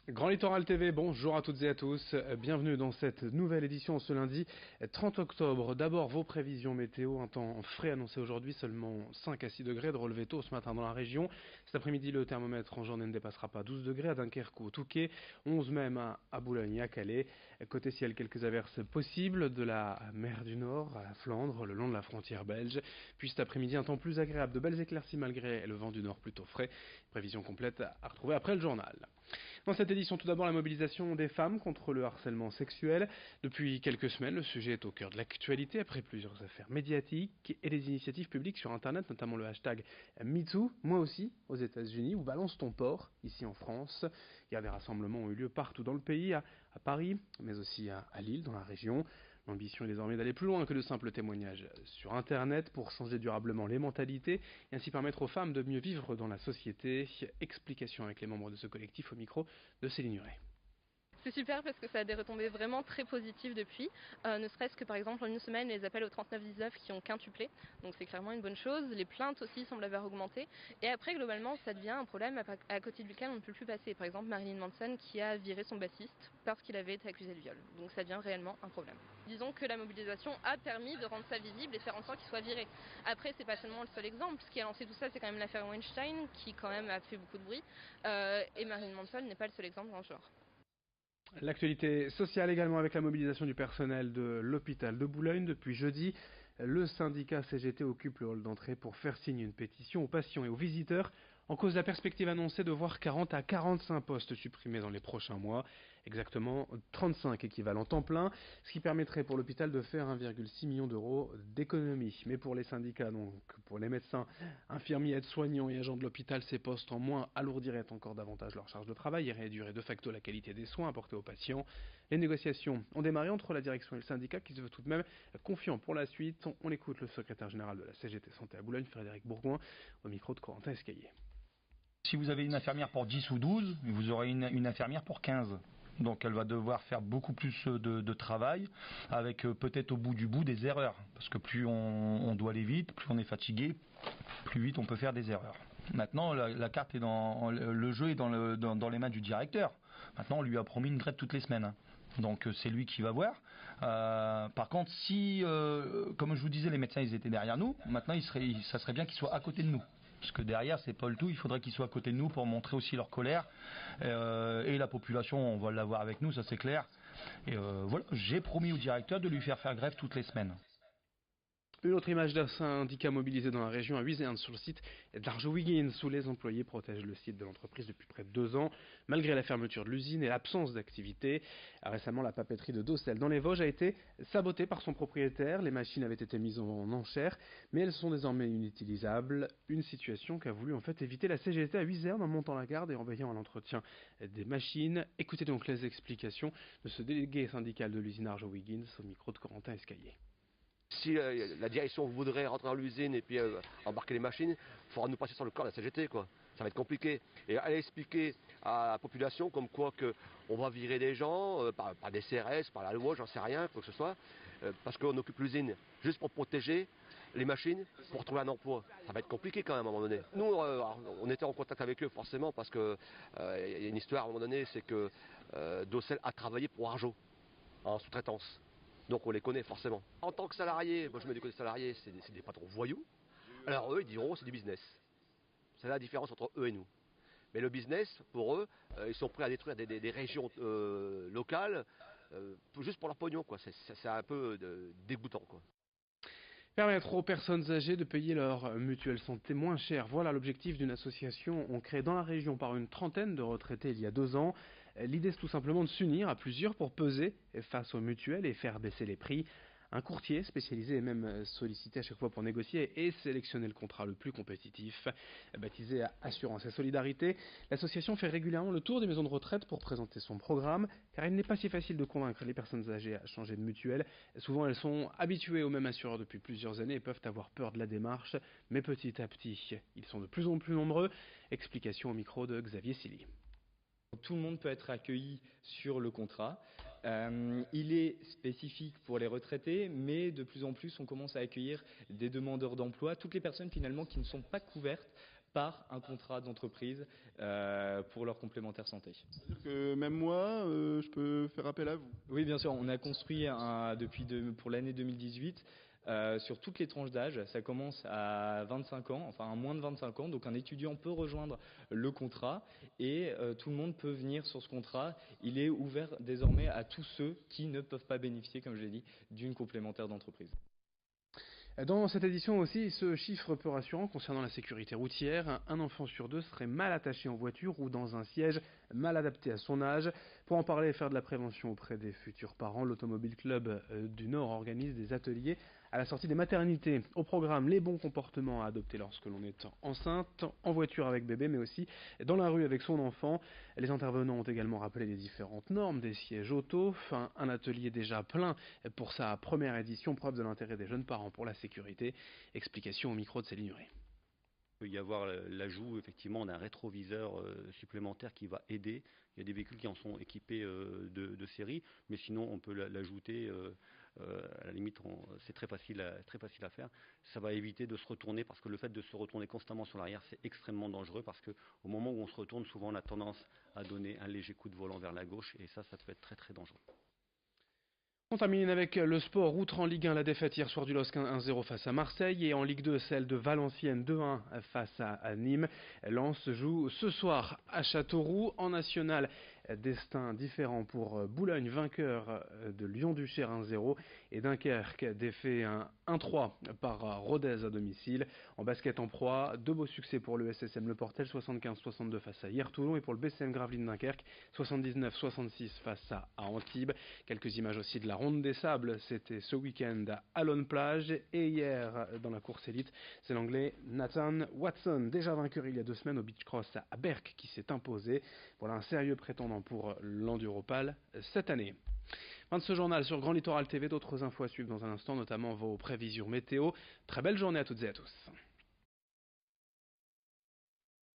Grand Littoral TV, bonjour à toutes et à tous, bienvenue dans cette nouvelle édition ce lundi 30 octobre. D'abord vos prévisions météo, un temps frais annoncé aujourd'hui, seulement 5 à 6 degrés de relevé tôt ce matin dans la région. Cet après-midi le thermomètre en journée ne dépassera pas 12 degrés à Dunkerque ou au Touquet, 11 même à Boulogne et à Calais. Côté ciel, quelques averses possibles de la mer du Nord à Flandre, le long de la frontière belge. Puis cet après-midi un temps plus agréable, de belles éclaircies malgré le vent du Nord plutôt frais. Prévision complète à retrouver après le journal. Dans cette édition, tout d'abord la mobilisation des femmes contre le harcèlement sexuel. Depuis quelques semaines, le sujet est au cœur de l'actualité après plusieurs affaires médiatiques et des initiatives publiques sur Internet, notamment le hashtag MeToo, moi aussi, aux États-Unis, ou Balance ton port, ici en France. Des rassemblements ont eu lieu partout dans le pays, à Paris, mais aussi à Lille, dans la région. L'ambition est désormais d'aller plus loin que de simples témoignages sur Internet pour changer durablement les mentalités et ainsi permettre aux femmes de mieux vivre dans la société. Explication avec les membres de ce collectif au micro de Céline Huret. C'est super parce que ça a des retombées vraiment très positives depuis, ne serait-ce que par exemple en une semaine les appels au 3919 qui ont quintuplé, donc c'est clairement une bonne chose, les plaintes aussi semblent avoir augmenté, et après globalement ça devient un problème à côté duquel on ne peut plus passer, par exemple Marilyn Manson qui a viré son bassiste parce qu'il avait été accusé de viol, donc ça devient réellement un problème. Disons que la mobilisation a permis de rendre ça visible et faire en sorte qu'il soit viré. Après c'est pas seulement le seul exemple, ce qui a lancé tout ça c'est quand même l'affaire Weinstein qui quand même a fait beaucoup de bruit, et Marilyn Manson n'est pas le seul exemple dans ce genre. L'actualité sociale également avec la mobilisation du personnel de l'hôpital de Boulogne depuis jeudi. Le syndicat CGT occupe le hall d'entrée pour faire signer une pétition aux patients et aux visiteurs en cause de la perspective annoncée de voir 40 à 45 postes supprimés dans les prochains mois, exactement 35 équivalents temps plein, ce qui permettrait pour l'hôpital de faire 1,6 million d'euros d'économie. Mais pour les syndicats, donc pour les médecins, infirmiers, aides-soignants et agents de l'hôpital, ces postes en moins alourdiraient encore davantage leur charge de travail et réduiraient de facto la qualité des soins apportés aux patients. Les négociations ont démarré entre la direction et le syndicat qui se veut tout de même confiant pour la suite. On écoute le secrétaire général de la CGT Santé à Boulogne, Frédéric Bourgoin, au micro de Corentin Escaillé. Si vous avez une infirmière pour 10 ou 12, vous aurez une infirmière pour 15. Donc elle va devoir faire beaucoup plus de travail, avec peut-être au bout du bout des erreurs. Parce que plus on doit aller vite, plus on est fatigué, plus vite on peut faire des erreurs. Maintenant, la carte est le jeu est dans les mains du directeur. Maintenant, on lui a promis une grève toutes les semaines. Donc c'est lui qui va voir. Par contre, si, comme je vous disais, les médecins ils étaient derrière nous, maintenant ça serait bien qu'ils soient à côté de nous. Parce que derrière, c'est pas le tout, il faudrait qu'ils soient à côté de nous pour montrer aussi leur colère. Et la population, on va l'avoir avec nous, ça c'est clair. Et voilà, j'ai promis au directeur de lui faire grève toutes les semaines. Une autre image d'un syndicat mobilisé dans la région à Huizerne sur le site d'Arjowiggins où les employés protègent le site de l'entreprise depuis près de 2 ans, malgré la fermeture de l'usine et l'absence d'activité. Récemment, la papeterie de Docel dans les Vosges a été sabotée par son propriétaire. Les machines avaient été mises en enchère, mais elles sont désormais inutilisables. Une situation qu'a voulu en fait éviter la CGT à Huizerne en montant la garde et en veillant à l'entretien des machines. Écoutez donc les explications de ce délégué syndical de l'usine Arjowiggins au micro de Corentin Escaillé. Si la direction voudrait rentrer dans l'usine et puis embarquer les machines, il faudra nous passer sur le corps de la CGT, quoi. Ça va être compliqué. Et aller expliquer à la population comme quoi on va virer des gens par des CRS, par la loi, j'en sais rien, quoi que ce soit, parce qu'on occupe l'usine juste pour protéger les machines, pour trouver un emploi. Ça va être compliqué quand même à un moment donné. Nous, on était en contact avec eux forcément parce que y a une histoire à un moment donné, c'est que Docel a travaillé pour Arjo en sous-traitance. Donc on les connaît forcément. En tant que salarié, moi je me dis que les salariés, c'est des patrons voyous. Alors eux, ils diront c'est du business. C'est la différence entre eux et nous. Mais le business, pour eux, ils sont prêts à détruire des régions locales juste pour leur pognon, quoi. C'est un peu dégoûtant, quoi. Permettre aux personnes âgées de payer leur mutuelle santé moins cher. Voilà l'objectif d'une association créée dans la région par une trentaine de retraités il y a 2 ans. L'idée c'est tout simplement de s'unir à plusieurs pour peser face aux mutuelles et faire baisser les prix. Un courtier spécialisé est même sollicité à chaque fois pour négocier et sélectionner le contrat le plus compétitif. Baptisé Assurance et Solidarité, l'association fait régulièrement le tour des maisons de retraite pour présenter son programme, car il n'est pas si facile de convaincre les personnes âgées à changer de mutuelle. Souvent elles sont habituées au même assureur depuis plusieurs années et peuvent avoir peur de la démarche, mais petit à petit, ils sont de plus en plus nombreux. Explication au micro de Xavier Silly. Tout le monde peut être accueilli sur le contrat. Il est spécifique pour les retraités, mais de plus en plus on commence à accueillir des demandeurs d'emploi, toutes les personnes finalement qui ne sont pas couvertes par un contrat d'entreprise pour leur complémentaire santé. C'est-à-dire que même moi, je peux faire appel à vous? Oui, bien sûr, on a construit pour l'année 2018 sur toutes les tranches d'âge. Ça commence à 25 ans, enfin à moins de 25 ans, donc un étudiant peut rejoindre le contrat et tout le monde peut venir sur ce contrat. Il est ouvert désormais à tous ceux qui ne peuvent pas bénéficier, comme je l'ai dit, d'une complémentaire d'entreprise. Dans cette édition aussi, ce chiffre peu rassurant concernant la sécurité routière, un enfant sur 2 serait mal attaché en voiture ou dans un siège mal adapté à son âge. Pour en parler et faire de la prévention auprès des futurs parents, l'Automobile Club du Nord organise des ateliers à la sortie des maternités. Au programme, les bons comportements à adopter lorsque l'on est enceinte, en voiture avec bébé, mais aussi dans la rue avec son enfant. Les intervenants ont également rappelé les différentes normes des sièges auto. Un atelier déjà plein pour sa première édition, preuve de l'intérêt des jeunes parents pour la sécurité. Explication au micro de Céline Nuret. Il peut y avoir l'ajout effectivement d'un rétroviseur supplémentaire qui va aider. Il y a des véhicules qui en sont équipés de série, mais sinon on peut l'ajouter. À la limite, c'est très facile à faire. Ça va éviter de se retourner parce que le fait de se retourner constamment sur l'arrière, c'est extrêmement dangereux parce qu'au moment où on se retourne, souvent on a tendance à donner un léger coup de volant vers la gauche et ça peut être très très dangereux. On termine avec le sport. Outre en Ligue 1, la défaite hier soir du LOSC 1-0 face à Marseille et en Ligue 2, celle de Valenciennes 2-1 face à Nîmes. Lens joue ce soir à Châteauroux. En national, destin différent pour Boulogne, vainqueur de Lyon-Duchère 1-0 et Dunkerque défait 1-3 par Rodez à domicile. En basket en proie, 2 beaux succès pour le SSM Le Portel, 75-62 face à Hier-Toulon et pour le BCM Gravelines Dunkerque, 79-66 face à Antibes. Quelques images aussi de la Ronde des Sables, c'était ce week-end à Lone-Plage et hier dans la course élite, c'est l'anglais Nathan Watson, déjà vainqueur il y a 2 semaines au Beach Cross à Berck qui s'est imposé. Voilà un sérieux prétendant pour l'Enduropal cette année. Fin de ce journal sur Grand Littoral TV, d'autres infos à suivre dans un instant, notamment vos prévisions météo. Très belle journée à toutes et à tous.